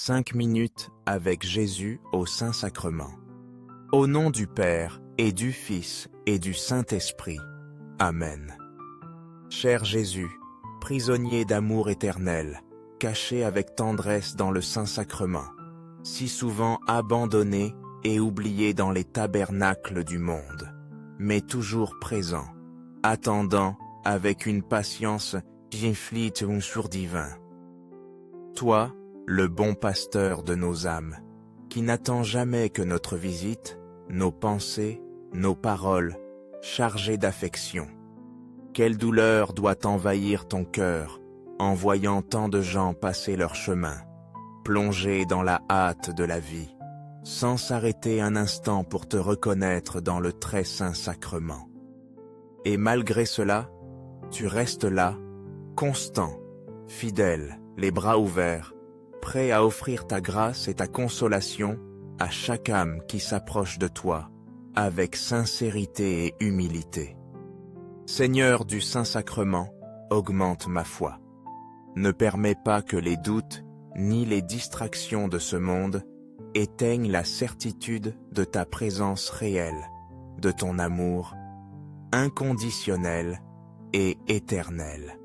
5 minutes avec Jésus au Saint-Sacrement. Au nom du Père, et du Fils, et du Saint-Esprit. Amen. Cher Jésus, prisonnier d'amour éternel, caché avec tendresse dans le Saint-Sacrement, si souvent abandonné et oublié dans les tabernacles du monde, mais toujours présent, attendant avec une patience j'inflite un jour divin. Toi, le bon pasteur de nos âmes, qui n'attend jamais que notre visite, nos pensées, nos paroles, chargées d'affection. Quelle douleur doit envahir ton cœur en voyant tant de gens passer leur chemin, plongés dans la hâte de la vie, sans s'arrêter un instant pour te reconnaître dans le très saint sacrement. Et malgré cela, tu restes là, constant, fidèle, les bras ouverts, prêt à offrir ta grâce et ta consolation à chaque âme qui s'approche de toi, avec sincérité et humilité. Seigneur du Saint-Sacrement, augmente ma foi. Ne permets pas que les doutes, ni les distractions de ce monde, éteignent la certitude de ta présence réelle, de ton amour, inconditionnel et éternel.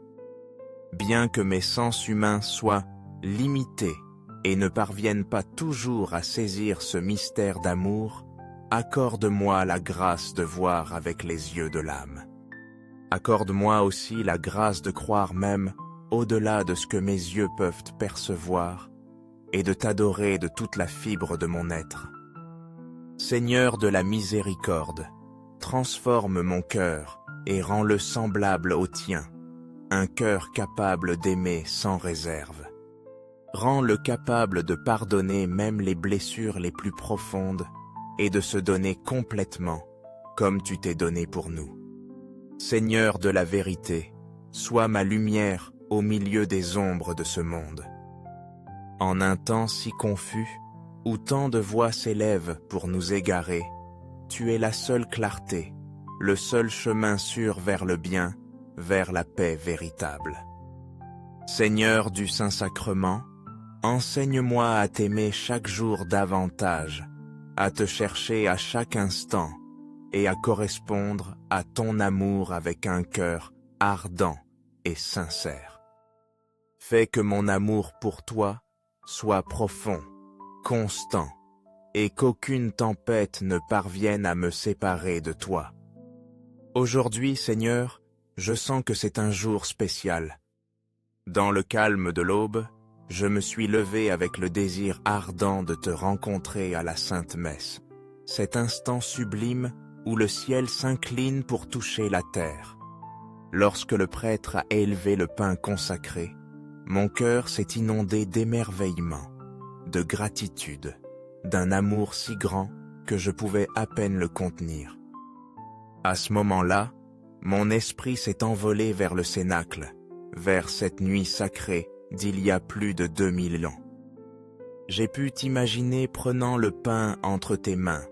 Bien que mes sens humains soient limités et ne parviennent pas toujours à saisir ce mystère d'amour, accorde-moi la grâce de voir avec les yeux de l'âme. Accorde-moi aussi la grâce de croire même au-delà de ce que mes yeux peuvent percevoir et de t'adorer de toute la fibre de mon être. Seigneur de la miséricorde, transforme mon cœur et rends-le semblable au tien, un cœur capable d'aimer sans réserve. Rends-le capable de pardonner même les blessures les plus profondes et de se donner complètement comme tu t'es donné pour nous. Seigneur de la vérité, sois ma lumière au milieu des ombres de ce monde. En un temps si confus, où tant de voix s'élèvent pour nous égarer, tu es la seule clarté, le seul chemin sûr vers le bien, vers la paix véritable. Seigneur du Saint-Sacrement, enseigne-moi à t'aimer chaque jour davantage, à te chercher à chaque instant et à correspondre à ton amour avec un cœur ardent et sincère. Fais que mon amour pour toi soit profond, constant, et qu'aucune tempête ne parvienne à me séparer de toi. Aujourd'hui, Seigneur, je sens que c'est un jour spécial. Dans le calme de l'aube, je me suis levé avec le désir ardent de te rencontrer à la Sainte Messe, cet instant sublime où le ciel s'incline pour toucher la terre. Lorsque le prêtre a élevé le pain consacré, mon cœur s'est inondé d'émerveillement, de gratitude, d'un amour si grand que je pouvais à peine le contenir. À ce moment-là, mon esprit s'est envolé vers le cénacle, vers cette nuit sacrée d'il y a plus de 2000 ans. J'ai pu t'imaginer prenant le pain entre tes mains,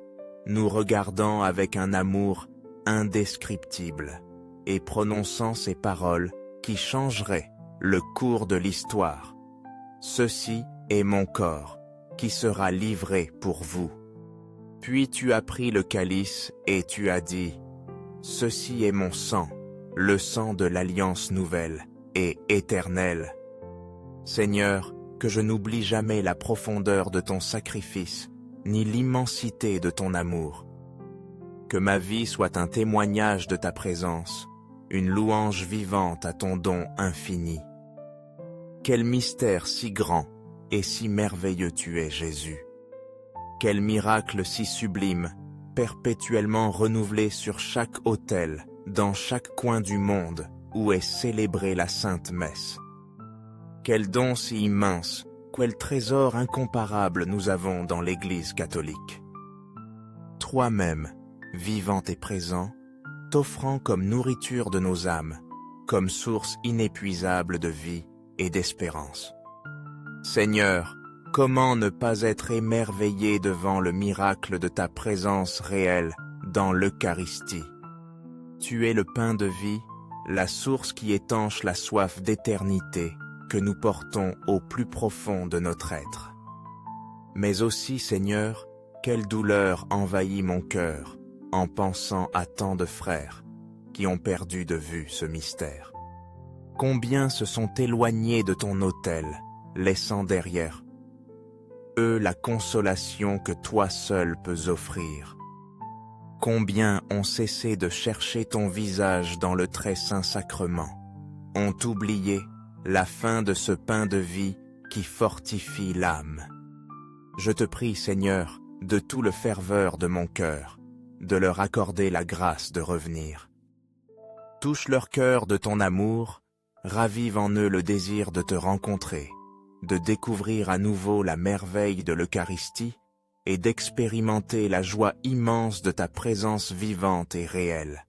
nous regardant avec un amour indescriptible et prononçant ces paroles qui changeraient le cours de l'histoire. Ceci est mon corps qui sera livré pour vous. Puis tu as pris le calice et tu as dit, ceci est mon sang, le sang de l'alliance nouvelle et éternelle. Seigneur, que je n'oublie jamais la profondeur de ton sacrifice, ni l'immensité de ton amour. Que ma vie soit un témoignage de ta présence, une louange vivante à ton don infini. Quel mystère si grand et si merveilleux tu es, Jésus. Quel miracle si sublime, perpétuellement renouvelé sur chaque autel, dans chaque coin du monde où est célébrée la Sainte Messe. Quel don si immense, quel trésor incomparable nous avons dans l'Église catholique. Toi-même, vivant et présent, t'offrant comme nourriture de nos âmes, comme source inépuisable de vie et d'espérance. Seigneur, comment ne pas être émerveillé devant le miracle de ta présence réelle dans l'Eucharistie? Tu es le pain de vie, la source qui étanche la soif d'éternité que nous portons au plus profond de notre être. Mais aussi, Seigneur, quelle douleur envahit mon cœur en pensant à tant de frères qui ont perdu de vue ce mystère. Combien se sont éloignés de ton autel, laissant derrière eux la consolation que toi seul peux offrir. Combien ont cessé de chercher ton visage dans le très saint sacrement, ont oublié la fin de ce pain de vie qui fortifie l'âme. Je te prie, Seigneur, de tout le ferveur de mon cœur, de leur accorder la grâce de revenir. Touche leur cœur de ton amour, ravive en eux le désir de te rencontrer, de découvrir à nouveau la merveille de l'Eucharistie et d'expérimenter la joie immense de ta présence vivante et réelle.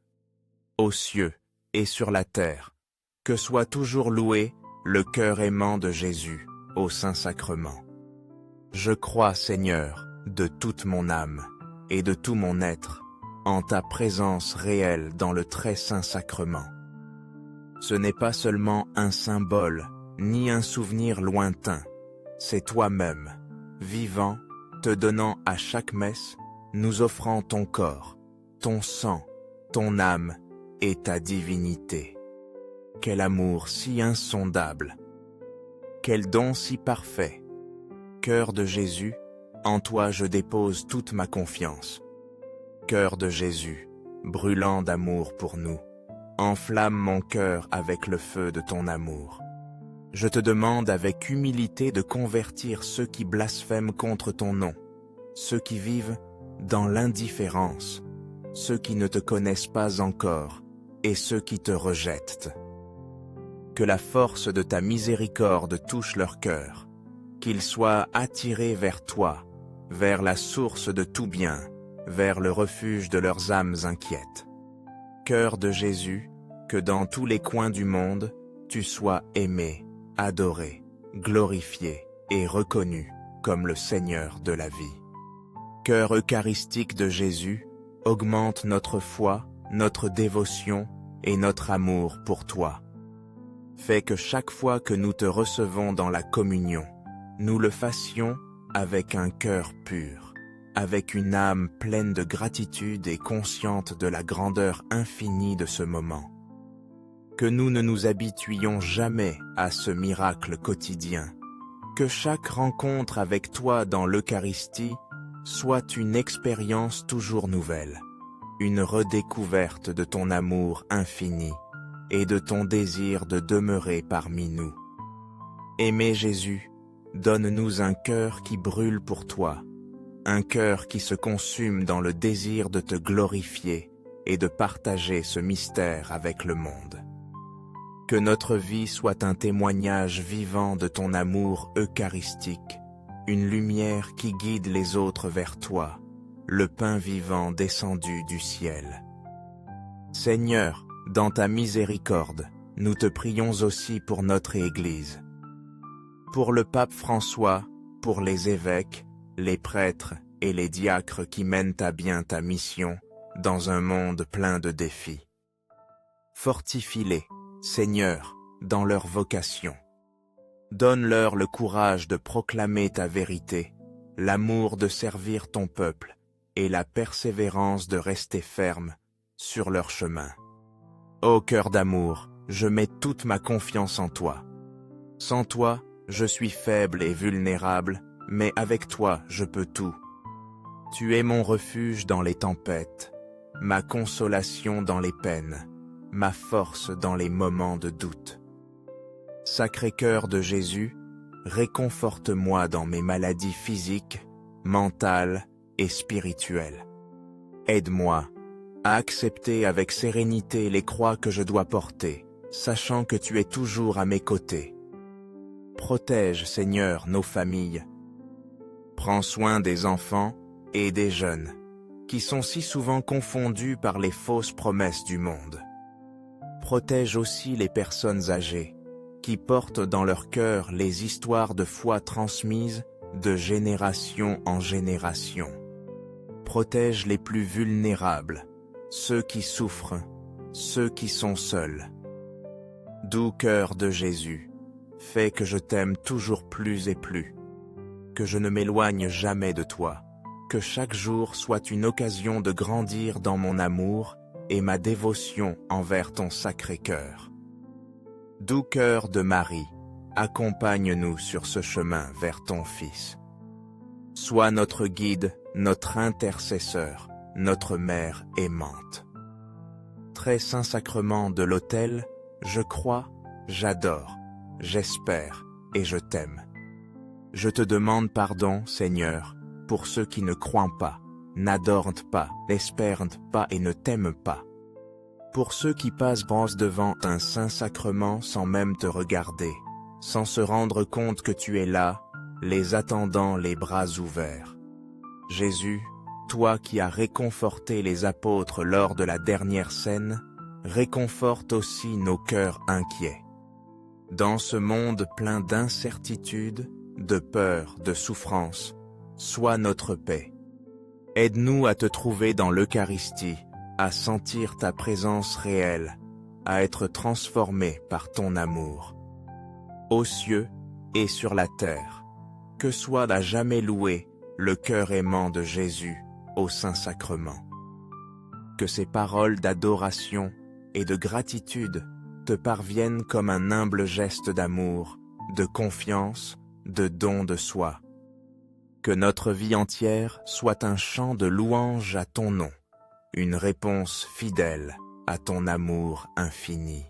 Aux cieux et sur la terre, que soit toujours loué le cœur aimant de Jésus au Saint-Sacrement. Je crois, Seigneur, de toute mon âme et de tout mon être, en ta présence réelle dans le très saint sacrement. Ce n'est pas seulement un symbole, ni un souvenir lointain, c'est toi-même, vivant, te donnant à chaque messe, nous offrant ton corps, ton sang, ton âme et ta divinité. Quel amour si insondable! Quel don si parfait! Cœur de Jésus, en toi je dépose toute ma confiance. Cœur de Jésus, brûlant d'amour pour nous, enflamme mon cœur avec le feu de ton amour. Je te demande avec humilité de convertir ceux qui blasphèment contre ton nom, ceux qui vivent dans l'indifférence, ceux qui ne te connaissent pas encore et ceux qui te rejettent. Que la force de ta miséricorde touche leur cœur, qu'ils soient attirés vers toi, vers la source de tout bien, vers le refuge de leurs âmes inquiètes. Cœur de Jésus, que dans tous les coins du monde, tu sois aimé, adoré, glorifié et reconnu comme le Seigneur de la vie. Cœur eucharistique de Jésus, augmente notre foi, notre dévotion et notre amour pour toi. Fais que chaque fois que nous te recevons dans la communion, nous le fassions avec un cœur pur, avec une âme pleine de gratitude et consciente de la grandeur infinie de ce moment. Que nous ne nous habituions jamais à ce miracle quotidien, que chaque rencontre avec toi dans l'Eucharistie soit une expérience toujours nouvelle, une redécouverte de ton amour infini et de ton désir de demeurer parmi nous. Aimé Jésus, donne-nous un cœur qui brûle pour toi, un cœur qui se consume dans le désir de te glorifier et de partager ce mystère avec le monde. Que notre vie soit un témoignage vivant de ton amour eucharistique, une lumière qui guide les autres vers toi, le pain vivant descendu du ciel. Seigneur, dans ta miséricorde, nous te prions aussi pour notre Église. Pour le pape François, pour les évêques, les prêtres et les diacres qui mènent à bien ta mission dans un monde plein de défis. Fortifie-les, Seigneur, dans leur vocation. Donne-leur le courage de proclamer ta vérité, l'amour de servir ton peuple et la persévérance de rester ferme sur leur chemin. Ô cœur d'amour, je mets toute ma confiance en toi. Sans toi, je suis faible et vulnérable, mais avec toi, je peux tout. Tu es mon refuge dans les tempêtes, ma consolation dans les peines, ma force dans les moments de doute. Sacré-Cœur de Jésus, réconforte-moi dans mes maladies physiques, mentales et spirituelles. Aide-moi à accepter avec sérénité les croix que je dois porter, sachant que tu es toujours à mes côtés. Protège, Seigneur, nos familles. Prends soin des enfants et des jeunes, qui sont si souvent confondus par les fausses promesses du monde. Protège aussi les personnes âgées, qui portent dans leur cœur les histoires de foi transmises de génération en génération. Protège les plus vulnérables, ceux qui souffrent, ceux qui sont seuls. Doux cœur de Jésus, fais que je t'aime toujours plus et plus. que je ne m'éloigne jamais de toi, que chaque jour soit une occasion de grandir dans mon amour et ma dévotion envers ton sacré cœur. Doux cœur de Marie, accompagne-nous sur ce chemin vers ton Fils. Sois notre guide, notre intercesseur, notre mère aimante. Très saint sacrement de l'autel, je crois, j'adore, j'espère et je t'aime. Je te demande pardon, Seigneur, pour ceux qui ne croient pas, n'adorent pas, n'espèrent pas et ne t'aiment pas. Pour ceux qui passent devant un saint sacrement sans même te regarder, sans se rendre compte que tu es là, les attendant les bras ouverts. Jésus, toi qui as réconforté les apôtres lors de la dernière scène, réconforte aussi nos cœurs inquiets. Dans ce monde plein d'incertitudes, de peur, de souffrance, sois notre paix. Aide-nous à te trouver dans l'Eucharistie, à sentir ta présence réelle, à être transformés par ton amour. Aux cieux et sur la terre, que soit à jamais loué le cœur aimant de Jésus au Saint-Sacrement. Que ces paroles d'adoration et de gratitude te parviennent comme un humble geste d'amour, de confiance, de don de soi. Que notre vie entière soit un chant de louange à ton nom, une réponse fidèle à ton amour infini.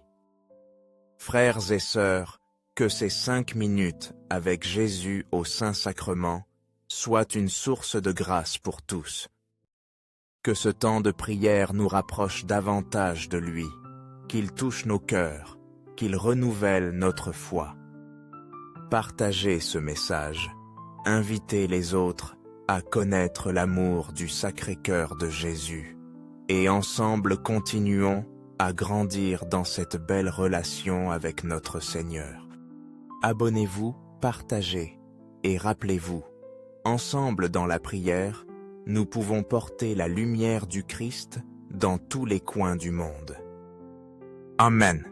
Frères et sœurs, que ces 5 minutes avec Jésus au Saint-Sacrement soient une source de grâce pour tous. Que ce temps de prière nous rapproche davantage de lui, qu'il touche nos cœurs, qu'il renouvelle notre foi. Partagez ce message, invitez les autres à connaître l'amour du Sacré-Cœur de Jésus, et ensemble continuons à grandir dans cette belle relation avec notre Seigneur. Abonnez-vous, partagez, et rappelez-vous, ensemble dans la prière, nous pouvons porter la lumière du Christ dans tous les coins du monde. Amen.